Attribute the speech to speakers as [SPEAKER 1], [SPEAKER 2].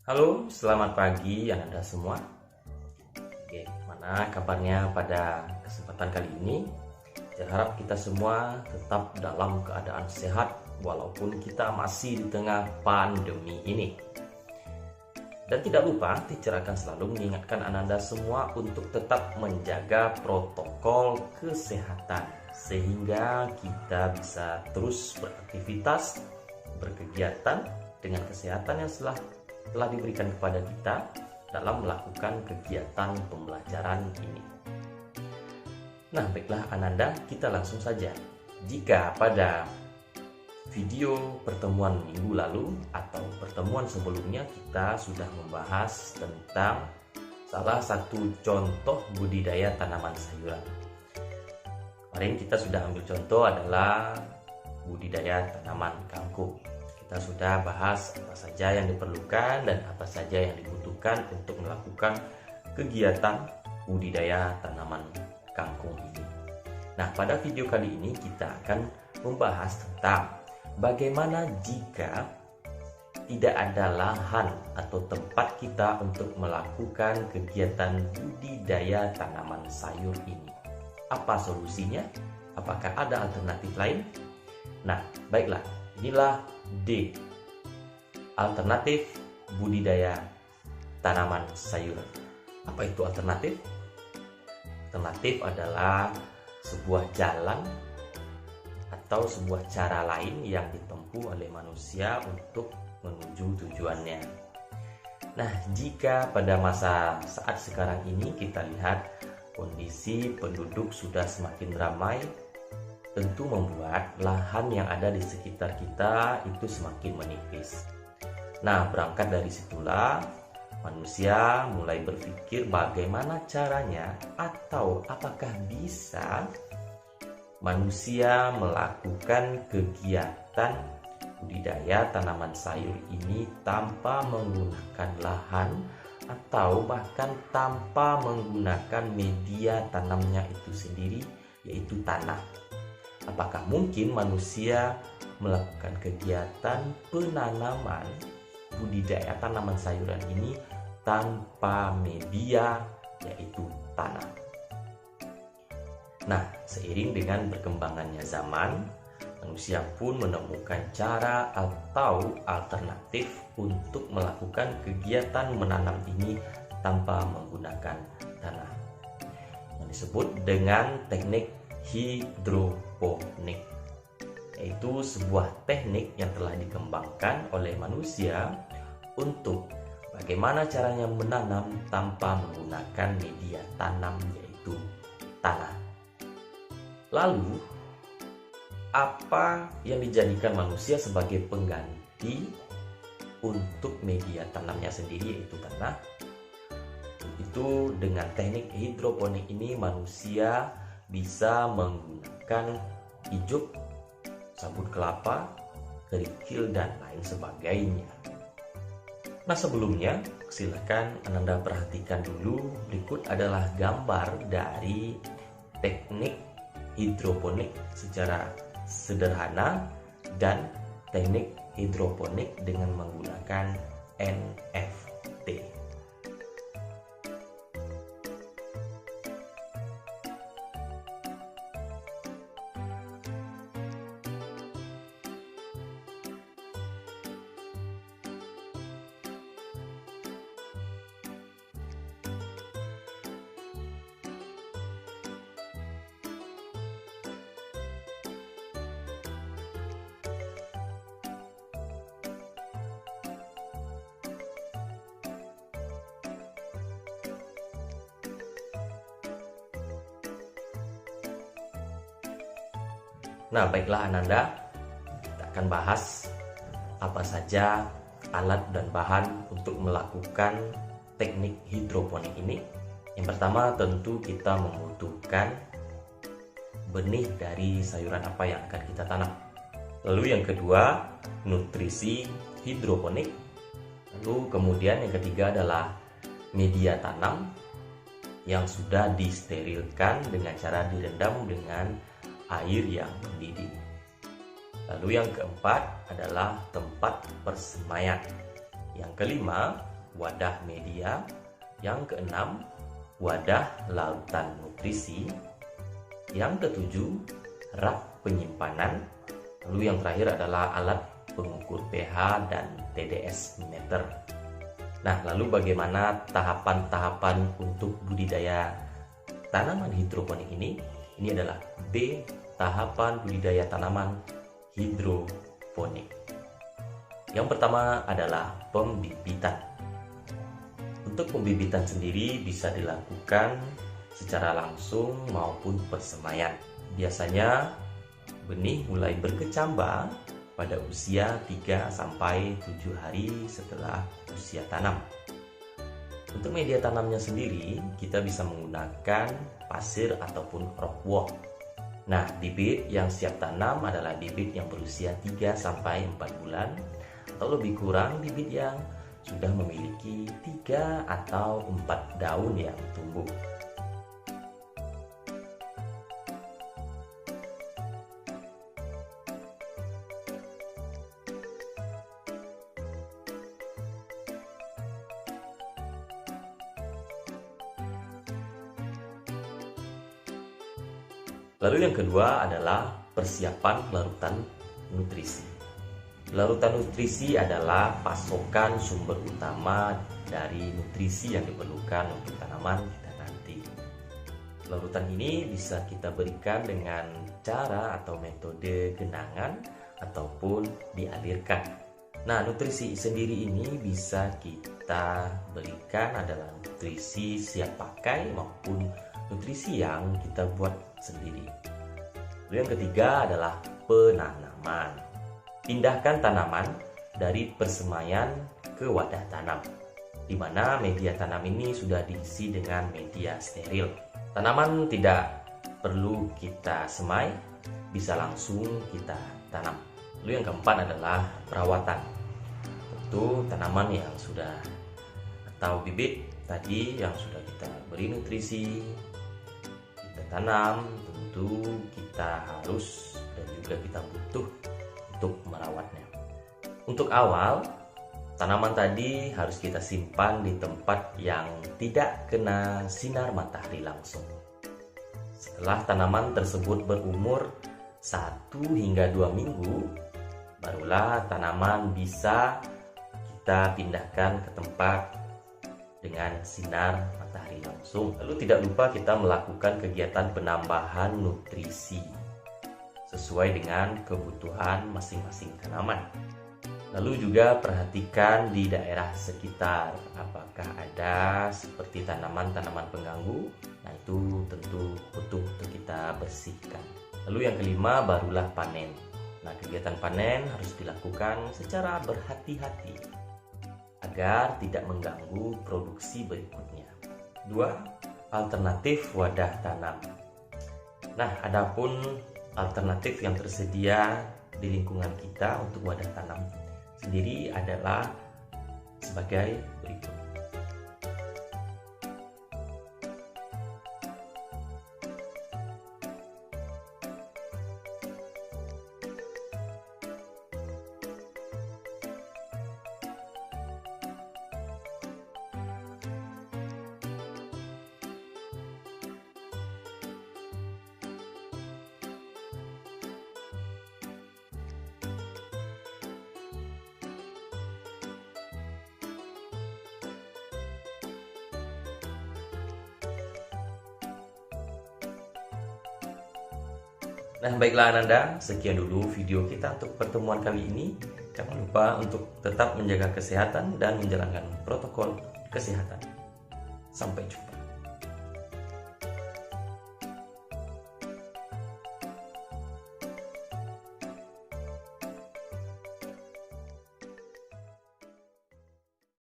[SPEAKER 1] Halo, selamat pagi Anda semua. Gimana kabarnya pada kesempatan kali ini? Saya harap kita semua tetap dalam keadaan sehat walaupun kita masih di tengah pandemi ini. Dan tidak lupa, teacher akan selalu mengingatkan Anda semua untuk tetap menjaga protokol kesehatan sehingga kita bisa terus beraktivitas, berkegiatan dengan kesehatan yang telah diberikan kepada kita dalam melakukan kegiatan pembelajaran ini. Nah, baiklah Ananda, kita langsung saja. Jika pada video pertemuan minggu lalu atau pertemuan sebelumnya kita sudah membahas tentang salah satu contoh budidaya tanaman sayuran. Kemarin kita sudah ambil contoh adalah budidaya tanaman kangkung. Kita sudah bahas apa saja yang diperlukan dan apa saja yang dibutuhkan untuk melakukan kegiatan budidaya tanaman kangkung ini. Nah, pada video kali ini kita akan membahas tentang bagaimana jika tidak ada lahan atau tempat kita untuk melakukan kegiatan budidaya tanaman sayur ini. Apa solusinya? Apakah ada alternatif lain? Nah, baiklah, inilah D. Alternatif budidaya tanaman sayuran. Apa itu alternatif? Alternatif adalah sebuah jalan atau sebuah cara lain yang ditempuh oleh manusia untuk menuju tujuannya. Nah, jika pada saat sekarang ini kita lihat kondisi penduduk sudah semakin ramai, tentu membuat lahan yang ada di sekitar kita itu semakin menipis. Nah, berangkat dari situlah manusia mulai berpikir bagaimana caranya atau apakah bisa manusia melakukan kegiatan budidaya tanaman sayur ini tanpa menggunakan lahan atau bahkan tanpa menggunakan media tanamnya itu sendiri, yaitu tanah. Apakah mungkin manusia melakukan kegiatan penanaman budidaya tanaman sayuran ini tanpa media, yaitu tanah? Nah, seiring dengan berkembangannya zaman, manusia pun menemukan cara atau alternatif untuk melakukan kegiatan menanam ini tanpa menggunakan tanah, yang disebut dengan teknik hidroponik, yaitu sebuah teknik yang telah dikembangkan oleh manusia untuk bagaimana caranya menanam tanpa menggunakan media tanam, yaitu tanah. Lalu, apa yang dijadikan manusia sebagai pengganti untuk media tanamnya sendiri, yaitu tanah? Itu dengan teknik hidroponik ini manusia bisa menggunakan ijuk, sabut kelapa, kerikil, dan lain sebagainya. Nah, sebelumnya silakan Anda perhatikan dulu, berikut adalah gambar dari teknik hidroponik secara sederhana dan teknik hidroponik dengan menggunakan NFT. Nah, baiklah Ananda, kita akan bahas apa saja alat dan bahan untuk melakukan teknik hidroponik ini. Yang pertama, tentu kita membutuhkan benih dari sayuran apa yang akan kita tanam. Lalu yang kedua, nutrisi hidroponik. Lalu kemudian yang ketiga adalah media tanam yang sudah disterilkan dengan cara direndam dengan air yang mendidih. Lalu yang keempat adalah tempat persemaian. Yang kelima wadah media. Yang keenam, wadah larutan nutrisi. Yang ketujuh, rak penyimpanan. Lalu yang terakhir adalah alat pengukur pH dan TDS meter. Nah, lalu bagaimana tahapan-tahapan untuk budidaya tanaman hidroponik ini? Ini adalah B, tahapan budidaya tanaman hidroponik. Yang pertama adalah pembibitan. Untuk pembibitan sendiri bisa dilakukan secara langsung maupun persemaian. Biasanya benih mulai berkecambah pada usia 3-7 hari setelah usia tanam. Untuk media tanamnya sendiri, kita bisa menggunakan pasir ataupun rockwool. Nah, bibit yang siap tanam adalah bibit yang berusia 3-4 bulan, atau lebih kurang bibit yang sudah memiliki 3 atau 4 daun yang tumbuh. Lalu yang kedua adalah persiapan larutan nutrisi. Larutan nutrisi adalah pasokan sumber utama dari nutrisi yang diperlukan untuk tanaman kita nanti. Larutan ini bisa kita berikan dengan cara atau metode genangan ataupun dialirkan. Nah, nutrisi sendiri ini bisa kita berikan adalah nutrisi siap pakai maupun nutrisi yang kita buat sendiri. Lalu yang ketiga adalah penanaman. Pindahkan tanaman dari persemaian ke wadah tanam, di mana media tanam ini sudah diisi dengan media steril. Tanaman tidak perlu kita semai, bisa langsung kita tanam. Lalu yang keempat adalah perawatan. Tentu tanaman yang sudah atau bibit tadi yang sudah kita beri nutrisi, kita tanam, tentu kita harus dan juga kita butuh untuk merawatnya. Untuk awal, tanaman tadi harus kita simpan di tempat yang tidak kena sinar matahari langsung. Setelah tanaman tersebut berumur 1 hingga 2 minggu, barulah tanaman bisa kita pindahkan ke tempat dengan sinar matahari langsung. Lalu tidak lupa kita melakukan kegiatan penambahan nutrisi sesuai dengan kebutuhan masing-masing tanaman. Lalu juga perhatikan di daerah sekitar, apakah ada seperti tanaman-tanaman pengganggu. Nah, itu tentu butuh untuk kita bersihkan. Lalu yang kelima barulah panen. Nah, kegiatan panen harus dilakukan secara berhati-hati agar tidak mengganggu produksi berikutnya. 2. Alternatif wadah tanam. Nah, adapun alternatif yang tersedia di lingkungan kita untuk wadah tanam sendiri adalah sebagai berikut. Nah, baiklah Ananda, sekian dulu video kita untuk pertemuan kali ini. Jangan lupa untuk tetap menjaga kesehatan dan menjalankan protokol kesehatan. Sampai jumpa.